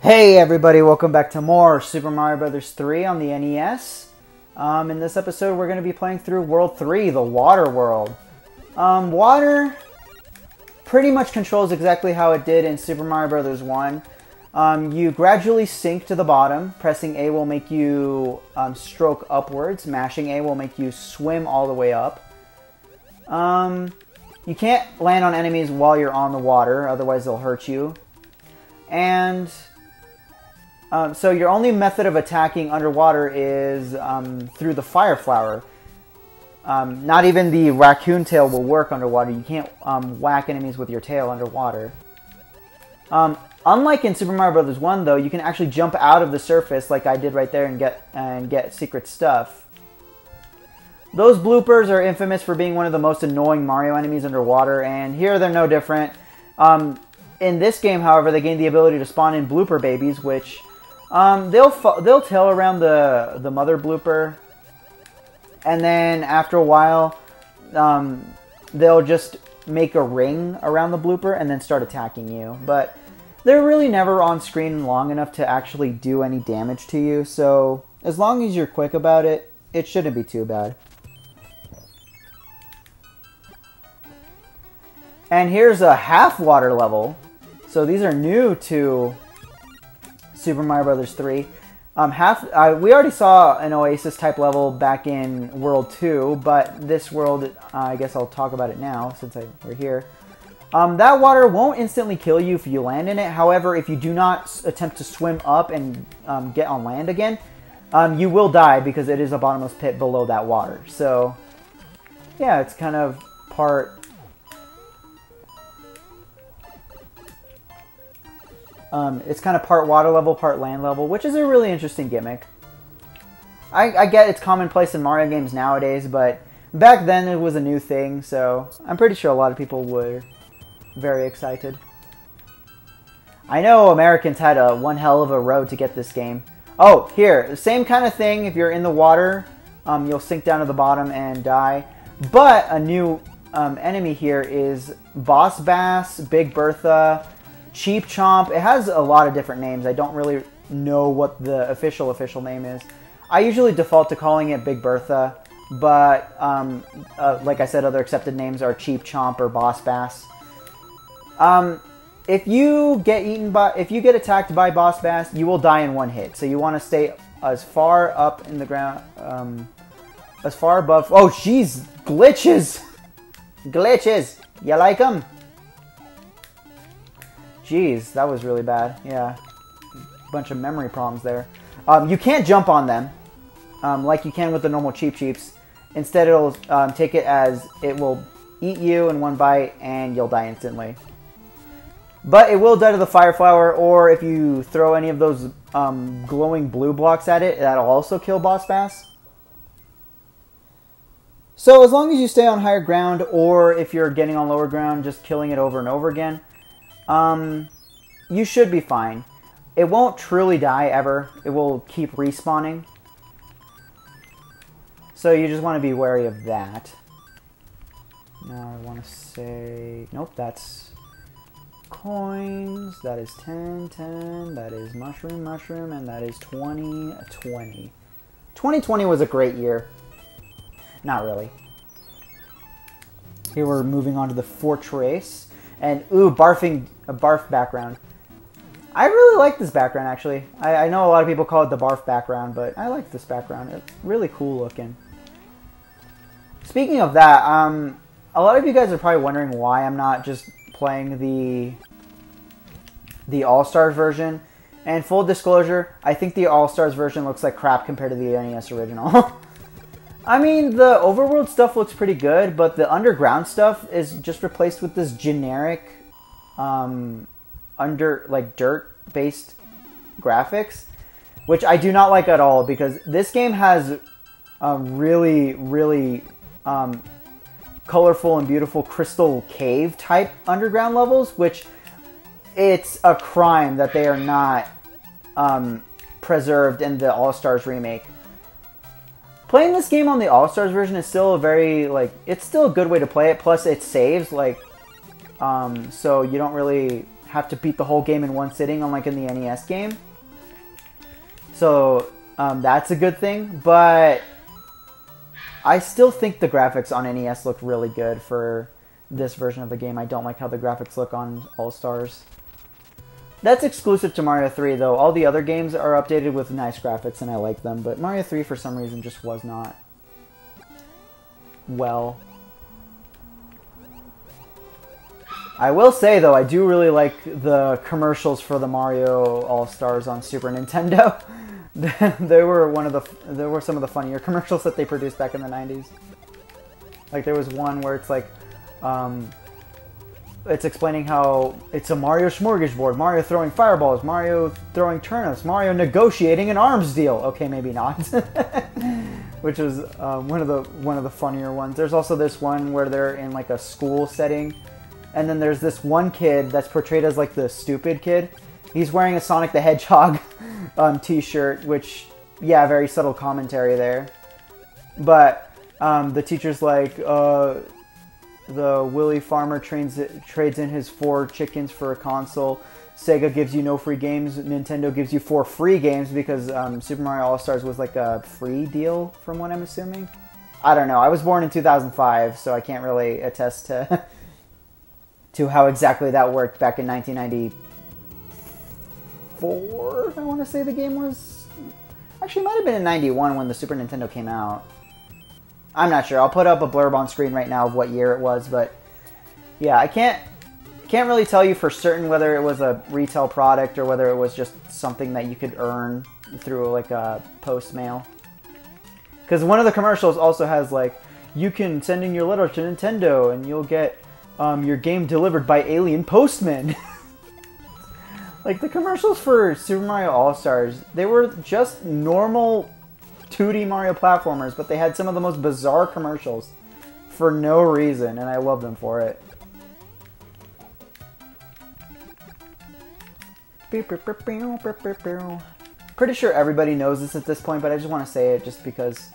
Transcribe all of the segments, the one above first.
Hey everybody, welcome back to more Super Mario Bros. 3 on the NES. In this episode we're going to be playing through World 3, the Water World. Water pretty much controls exactly how it did in Super Mario Bros. 1. You gradually sink to the bottom. Pressing A will make you stroke upwards. Mashing A will make you swim all the way up. You can't land on enemies while you're on the water, otherwise they'll hurt you. And so your only method of attacking underwater is through the fire flower. Not even the raccoon tail will work underwater. You can't whack enemies with your tail underwater. Unlike in Super Mario Bros. 1, though, you can actually jump out of the surface like I did right there and get secret stuff. Those bloopers are infamous for being one of the most annoying Mario enemies underwater, and here they're no different. In this game, however, they gain the ability to spawn in blooper babies, which they'll tail around the mother blooper, and then after a while, they'll just make a ring around the blooper and then start attacking you. But they're really never on screen long enough to actually do any damage to you, so as long as you're quick about it, it shouldn't be too bad. And here's a half water level. So these are new to Super Mario Bros. 3. We already saw an Oasis type level back in World 2, but this world, I guess I'll talk about it now since we're here. That water won't instantly kill you if you land in it. However, if you do not attempt to swim up and get on land again, you will die because it is a bottomless pit below that water. So, yeah, it's kind of part... it's kind of part water level, part land level, which is a really interesting gimmick. I get it's commonplace in Mario games nowadays, but back then it was a new thing, so I'm pretty sure a lot of people were very excited. I know Americans had one hell of a road to get this game. Oh, here, the same kind of thing. If you're in the water, you'll sink down to the bottom and die. But a new enemy here is Boss Bass, Big Bertha, Cheap Chomp. It has a lot of different names. I don't really know what the official name is. I usually default to calling it Big Bertha, but like I said, other accepted names are Cheap Chomp or Boss Bass. If you get attacked by Boss Bass, you will die in one hit. So you want to stay as far up in the ground, as far above. Oh, jeez, glitches, glitches. You like them? Jeez, that was really bad. Yeah, bunch of memory problems there. You can't jump on them like you can with the normal Cheep Cheeps. Instead, it'll take it as it will eat you in one bite and you'll die instantly. But it will die to the fire flower, or if you throw any of those glowing blue blocks at it, that'll also kill Boss Bass. So as long as you stay on higher ground, or if you're getting on lower ground, just killing it over and over again, you should be fine. It won't truly die ever. It will keep respawning. So you just want to be wary of that. Now I want to say... Nope, that's coins. That is 10, 10. That is mushroom, mushroom. And that is 20, 20. 2020 was a great year. Not really. Here we're moving on to the fortress. And, ooh, a barf background. I really like this background, actually. I know a lot of people call it the barf background, but I like this background. It's really cool looking. Speaking of that, a lot of you guys are probably wondering why I'm not just playing the All-Stars version. And full disclosure, I think the All-Stars version looks like crap compared to the NES original. I mean, the overworld stuff looks pretty good, but the underground stuff is just replaced with this generic, dirt-based graphics, which I do not like at all, because this game has really, really colorful and beautiful crystal cave type underground levels, which it's a crime that they are not preserved in the All-Stars remake. Playing this game on the All-Stars version is still a very, it's still a good way to play it. Plus, it saves, so you don't really have to beat the whole game in one sitting, unlike in the NES game. So that's a good thing, but I still think the graphics on NES look really good for this version of the game. I don't like how the graphics look on All-Stars. That's exclusive to Mario 3, though. All the other games are updated with nice graphics, and I like them. But Mario 3, for some reason, just was not well. I will say, though, I do really like the commercials for the Mario All-Stars on Super Nintendo. They were some of the funnier commercials that they produced back in the 90s. Like, there was one where it's like, it's explaining how it's a Mario smorgasbord, Mario throwing fireballs, Mario throwing turnips, Mario negotiating an arms deal. Okay, maybe not. Which was one of the funnier ones. There's also this one where they're in like a school setting, and then there's this one kid that's portrayed as like the stupid kid. He's wearing a Sonic the Hedgehog t-shirt, which, yeah, very subtle commentary there. But the teacher's like, the Willy Farmer trades in his 4 chickens for a console. Sega gives you no free games. Nintendo gives you 4 free games because Super Mario All-Stars was like a free deal, from what I'm assuming. I don't know. I was born in 2005, so I can't really attest to to how exactly that worked back in 1994. I want to say the game was... Actually, it might have been in 91 when the Super Nintendo came out. I'm not sure. I'll put up a blurb on screen right now of what year it was, but yeah, I can't really tell you for certain whether it was a retail product or whether it was just something that you could earn through like a post mail. Because one of the commercials also has like, you can send in your letter to Nintendo and you'll get your game delivered by alien postmen. Like the commercials for Super Mario All-Stars, they were just normal 2D Mario platformers, but they had some of the most bizarre commercials for no reason, and I love them for it. Pretty sure everybody knows this at this point, but I just want to say it just because.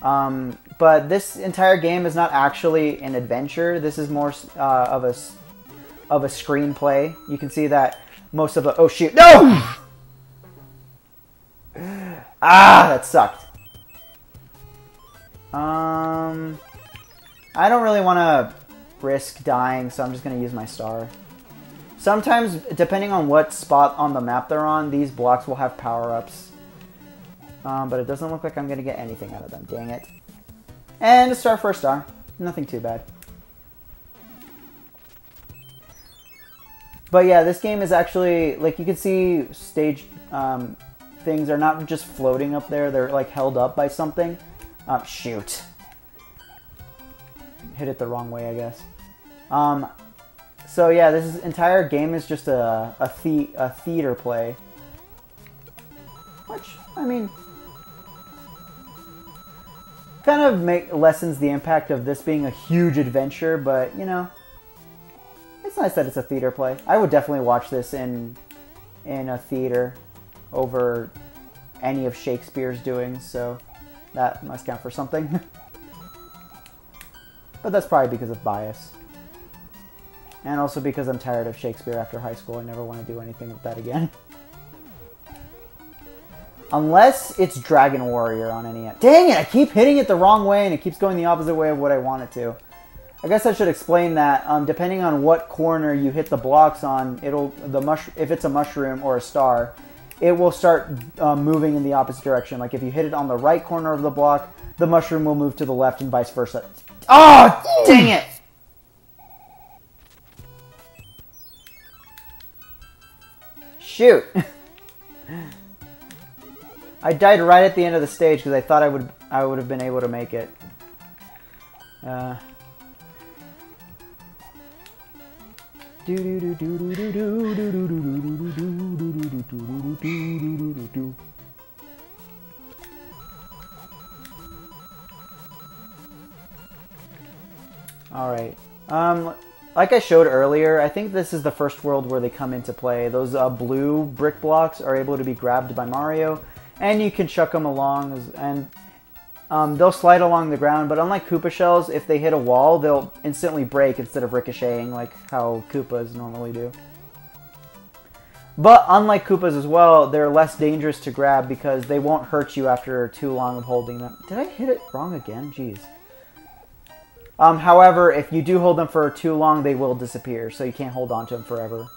But this entire game is not actually an adventure. This is more of a screenplay. You can see that most of the... Oh, shoot. No! Ah, that sucked. I don't really want to risk dying, so I'm just going to use my star. Sometimes, depending on what spot on the map they're on, these blocks will have power-ups. But it doesn't look like I'm going to get anything out of them. Dang it. And a star for a star. Nothing too bad. But yeah, this game is actually, like you can see, stage things are not just floating up there. They're like held up by something. Shoot. Hit it the wrong way, I guess. So yeah, this entire game is just a theater play. Which, I mean, kind of lessens the impact of this being a huge adventure, but, you know, it's nice that it's a theater play. I would definitely watch this in a theater over any of Shakespeare's doings, so that must count for something. But that's probably because of bias. And also because I'm tired of Shakespeare after high school. I never want to do anything with that again. Unless it's Dragon Warrior on NES. Dang it! I keep hitting it the wrong way and it keeps going the opposite way of what I want it to. I guess I should explain that. Depending on what corner you hit the blocks on, if it's a mushroom or a star, it will start moving in the opposite direction. Like if you hit it on the right corner of the block, the mushroom will move to the left and vice versa. Oh, dang it! Shoot! I died right at the end of the stage because I thought I would have been able to make it. Alright. Like I showed earlier, I think this is the first world where they come into play. Those blue brick blocks are able to be grabbed by Mario, and you can chuck them along, and they'll slide along the ground, but unlike Koopa shells, if they hit a wall, they'll instantly break instead of ricocheting like how Koopas normally do. But unlike Koopas as well, they're less dangerous to grab because they won't hurt you after too long of holding them. Did I hit it wrong again? Jeez. However, if you do hold them for too long, they will disappear, so you can't hold on to them forever.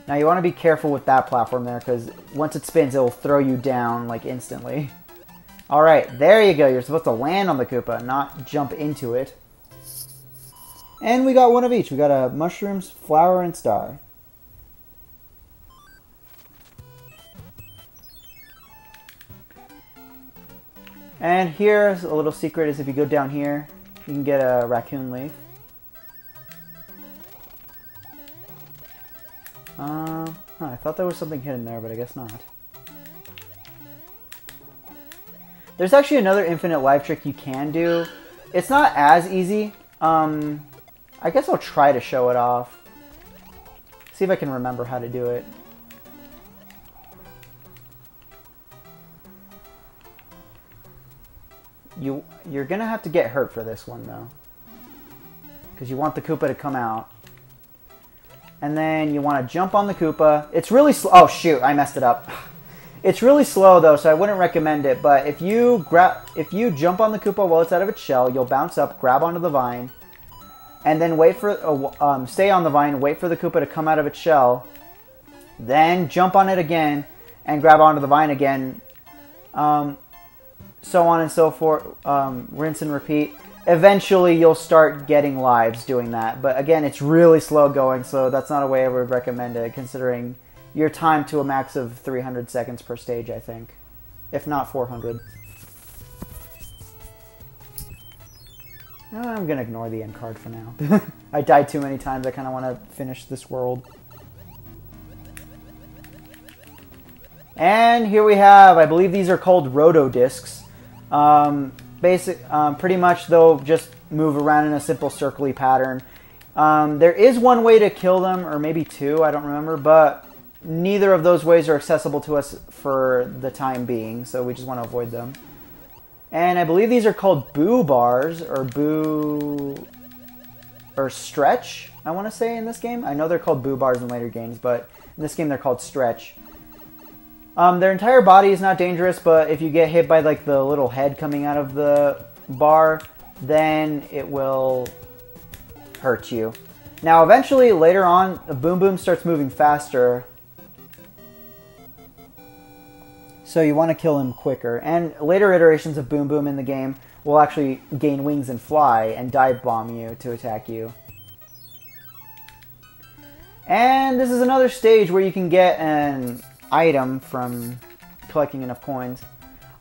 Now you want to be careful with that platform there, because once it spins, it will throw you down, like, instantly. Alright, there you go. You're supposed to land on the Koopa, not jump into it. And we got one of each. We got a mushrooms, flower, and star. And here's a little secret, is if you go down here, you can get a raccoon leaf. I thought there was something hidden there, but I guess not. There's actually another infinite life trick you can do. It's not as easy. I guess I'll try to show it off. See if I can remember how to do it. You're gonna have to get hurt for this one though, because you want the Koopa to come out, and then you want to jump on the Koopa. It's really slow. Oh shoot, I messed it up. It's really slow though, so I wouldn't recommend it. But if you jump on the Koopa while it's out of its shell, you'll bounce up, grab onto the vine, and then wait for stay on the vine, wait for the Koopa to come out of its shell, then jump on it again and grab onto the vine again. So on and so forth, rinse and repeat. Eventually you'll start getting lives doing that, but again, it's really slow going, so that's not a way I would recommend it, considering your time to a max of 300 seconds per stage, I think. If not 400. I'm gonna ignore the end card for now. I died too many times, I kinda wanna finish this world. And here we have, I believe these are called Roto Discs. Pretty much they'll just move around in a simple circly pattern. There is one way to kill them, or maybe two, I don't remember, but neither of those ways are accessible to us for the time being, so we just want to avoid them. And I believe these are called Boo Bars, or Stretch, I want to say, in this game. I know they're called Boo Bars in later games, but in this game they're called Stretch. Their entire body is not dangerous, but if you get hit by like the little head coming out of the bar, then it will hurt you. Now eventually, later on, Boom Boom starts moving faster, so you want to kill him quicker. And later iterations of Boom Boom in the game will actually gain wings and fly and dive bomb you to attack you. And this is another stage where you can get an item from collecting enough coins.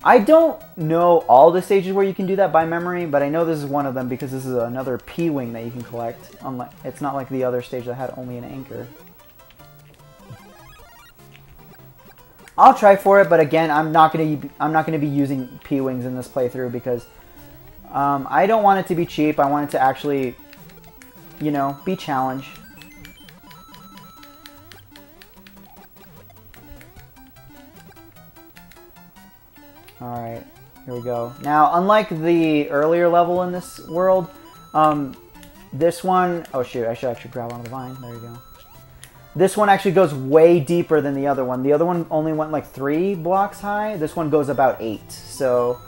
I don't know all the stages where you can do that by memory, but I know this is one of them because this is another P-Wing that you can collect. Unlike, it's not like the other stage that had only an anchor. I'll try for it, but again, I'm not gonna be using P-Wings in this playthrough because I don't want it to be cheap. I want it to actually, you know, be challenged. Alright, here we go. Now, unlike the earlier level in this world, this one... Oh shoot, I should actually grab onto the vine. There you go. This one actually goes way deeper than the other one. The other one only went like 3 blocks high. This one goes about 8. So,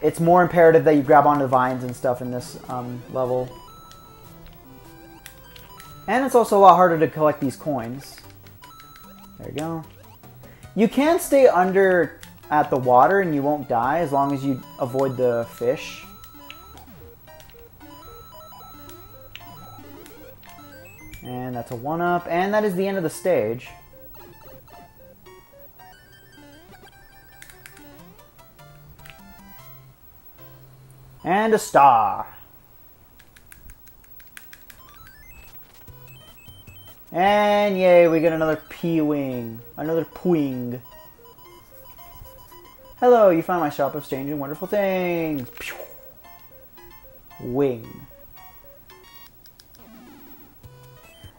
it's more imperative that you grab onto the vines and stuff in this level. And it's also a lot harder to collect these coins. There you go. You can stay under at the water and you won't die as long as you avoid the fish. And that's a 1-up, and that is the end of the stage. And a star. And yay, we get another P-Wing. Another Pwing. Hello, you found my shop of strange and wonderful things. Pew! Wing.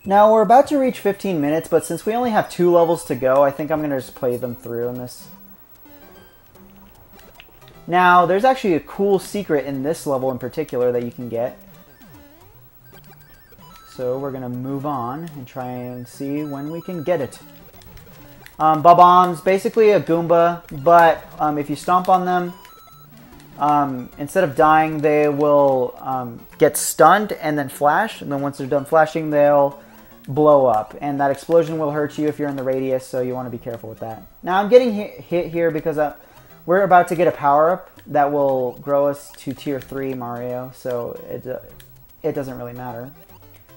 Now, we're about to reach 15 minutes, but since we only have 2 levels to go, I think I'm going to just play them through in this. Now, there's actually a cool secret in this level in particular that you can get. So we're going to move on and try and see when we can get it. Bob-omb's basically a Goomba, but if you stomp on them, instead of dying, they will get stunned and then flash. And then once they're done flashing, they'll blow up. And that explosion will hurt you if you're in the radius, so you want to be careful with that. Now I'm getting hit here because we're about to get a power-up that will grow us to Tier 3 Mario, so it doesn't really matter.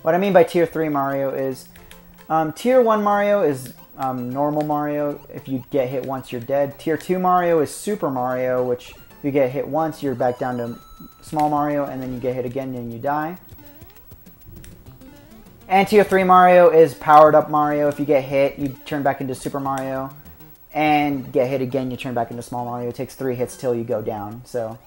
What I mean by Tier 3 Mario is Tier 1 Mario is normal Mario. If you get hit once, you're dead. Tier 2 Mario is Super Mario, which if you get hit once, you're back down to Small Mario, and then you get hit again and you die. And Tier 3 Mario is Powered Up Mario. If you get hit, you turn back into Super Mario. And get hit again, you turn back into Small Mario. It takes 3 hits till you go down. So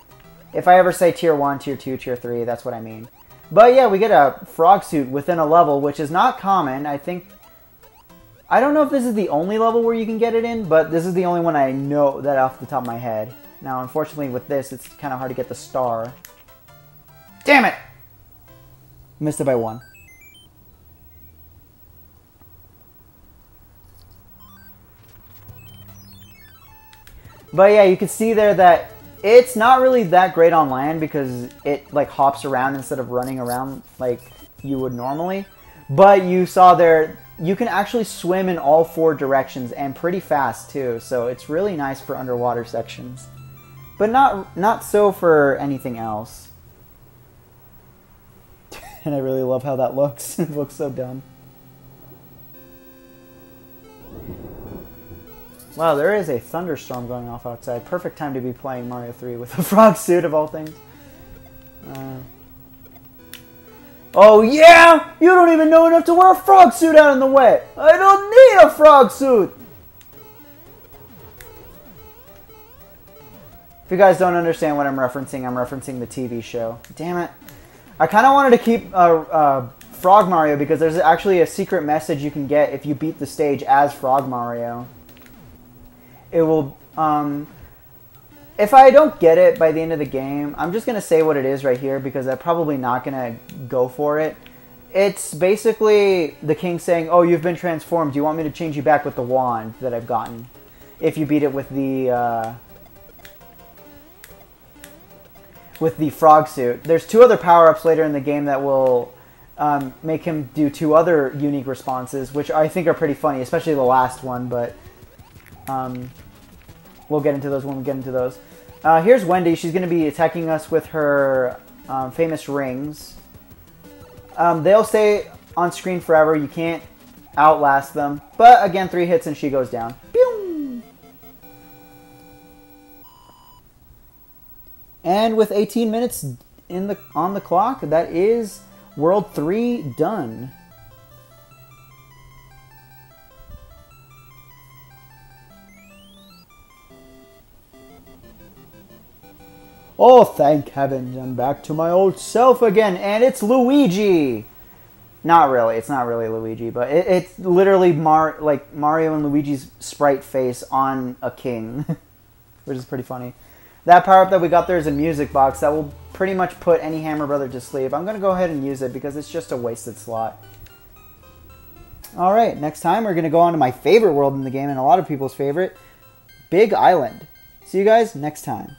if I ever say Tier 1, Tier 2, Tier 3, that's what I mean. But yeah, we get a frog suit within a level, which is not common. I don't know if this is the only level where you can get it in, but this is the only one I know that off the top of my head. Now, unfortunately, with this, it's kind of hard to get the star. Damn it! Missed it by 1. But yeah, you can see there that it's not really that great on land because it like hops around instead of running around like you would normally. But you saw there, you can actually swim in all 4 directions and pretty fast too. So it's really nice for underwater sections. But not so for anything else. And I really love how that looks. It looks so dumb. Wow, there is a thunderstorm going off outside. Perfect time to be playing Mario 3 with a frog suit of all things. Oh yeah! You don't even know enough to wear a frog suit out in the wet! I don't need a frog suit! If you guys don't understand what I'm referencing the TV show. Damn it. I kind of wanted to keep Frog Mario because there's actually a secret message you can get if you beat the stage as Frog Mario. It will, if I don't get it by the end of the game, I'm just going to say what it is right here because I'm probably not going to go for it. It's basically the king saying, oh, you've been transformed. Do you want me to change you back with the wand that I've gotten? If you beat it with the frog suit. There's 2 other power-ups later in the game that will make him do 2 other unique responses, which I think are pretty funny, especially the last one, but we'll get into those when we get into those. Here's Wendy. She's going to be attacking us with her famous rings. They'll stay on screen forever. You can't outlast them. But again, 3 hits and she goes down. Pew! And with 18 minutes on the clock, that is World 3 done. Oh, thank heavens, I'm back to my old self again, and it's Luigi! Not really, it's not really Luigi, but it's literally like Mario and Luigi's sprite face on a king, which is pretty funny. That power-up that we got there is a music box that will pretty much put any Hammer Brother to sleep. I'm going to go ahead and use it because it's just a wasted slot. Alright, next time we're going to go on to my favorite world in the game, and a lot of people's favorite, Big Island. See you guys next time.